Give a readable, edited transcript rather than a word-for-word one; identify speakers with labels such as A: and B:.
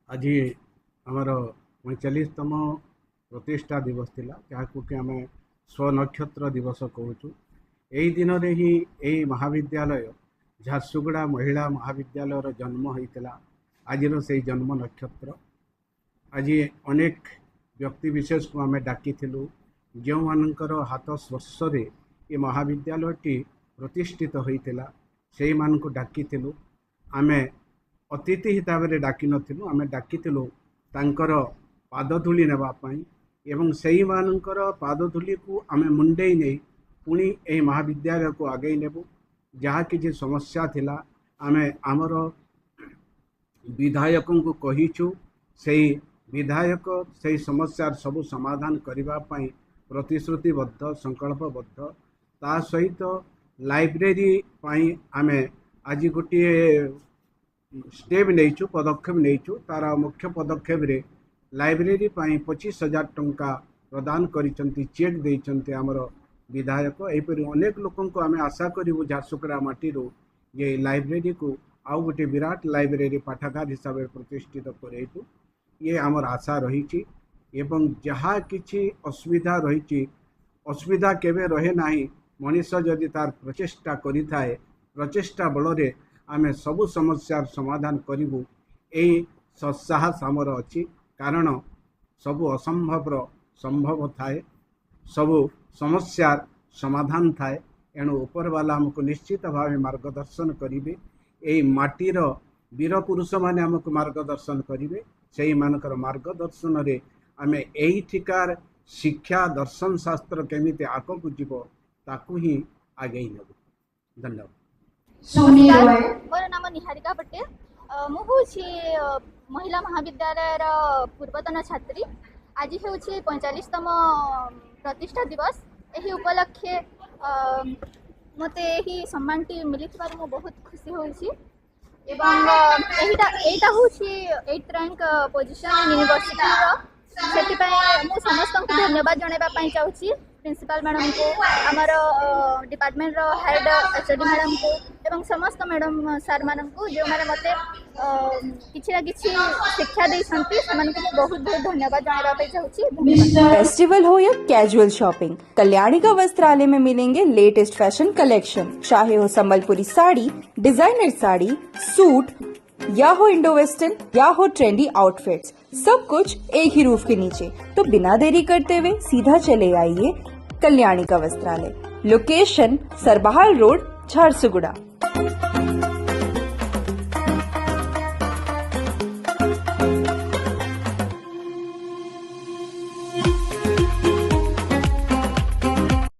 A: आज आमर 45तम प्रतिष्ठा दिवस थिला जहाँकू कि आम स्वनक्षत्र दिवस कहूँ। यही दिन में ही यही महाविद्यालय झारसुगुड़ा महिला महाविद्यालय जन्म होता। आज से जन्म नक्षत्र आज अनेक व्यक्ति विशेष को आम डाकी जो मानकर हाथ स्पर्श ये महाविद्यालयटी प्रतिष्ठित होता से मानक डाकी आमे अतिथि हिसाब से डाकी नथिलु। आमे डाकी तांकर पादधूली नेबापाई एवं सही मानकर पादधूली को आमे मुंडे नहीं पुणी यही महाविद्यालय को आगे नेबु। जहाँ किसी समस्या थिला आमे आमर विधायक को कहीचु से विधायक से समस्या सबु समाधान करने प्रतिश्रुतिबद्ध संकल्पबद्ध। ता सहित लाइब्रेरी पाई आमे आज गोटे स्टेप नहींचु पदक्षेप नहींचु। तार मुख्य पदक्षेप रे लाइब्रेरी पाई 25,000 टंका प्रदान करिसंती चेक देइसंती आमर विधायक। एपरि अनेक लोकन को आमे आशा करिवु झारसुगुड़ा माटी रो ये लाइब्रेरी को आउ गोटे विराट लाइब्रेरी पाठागार हिसाब से प्रतिष्ठित करेतु ये आमर आशा रही। एवं जहाँ किछि असुविधा रही असुविधा केबे रहे नाही। मनीष जदि तार प्रचेष्टा करि थाए प्रचेष्टा बल आमे सबु समस्यार समाधान करिवु एई सत्साहस आमर अछि। कारण सबु असंभव संभव थाए सबु समस्यार समाधान थाए। एणु उपरवाला हमको निश्चित भाव मार्गदर्शन करिवे। एई माटीर वीर पुरुष माने हमको मार्गदर्शन करिवे। सेई मानकर मार्गदर्शन रे आमे एई ठिकार शिक्षा दर्शन शास्त्र केमिति आगकु जीवो ताकू ही आगे नेबु। धन्यवाद।
B: मोर नाम निहारिका पटेल। मु हूँ महिला महाविद्यालय पूर्वतन छात्री। आज हूँ 45तम प्रतिष्ठा दिवस। यही उपलक्षे मते यही सम्मानटी मिली मु बहुत खुशी होइछि। एवं एटा हूँ 8th रैंक पोजिशन यूनिवर्सिटी से मु समस्त धन्यवाद जनवाई चाहूँगी। प्रिंसिपल मैडम को आमर डिपार्टमेंट हेड एचओडी मैडम को एवं समस्त मैडम सार मान को जो मैंने मते किसी ना किसी शिक्षा देइसंती को बहुत बहुत धन्यवाद जनवाई चाहूँगी।
C: फेस्टिवल हो या कैजुअल शॉपिंग, कल्याणी का वस्त्रालय में मिलेंगे लेटेस्ट फैशन कलेक्शन। चाहे हो संबलपुरी साड़ी, डिजाइनर साड़ी, सूट या हो इंडो वेस्टर्न या हो ट्रेंडी आउटफिट्स, सब कुछ एक ही रूफ के नीचे। तो बिना देरी करते हुए सीधा चले आइए कल्याणी का वस्त्रालय। Location Sarbahal road, Jharsuguda.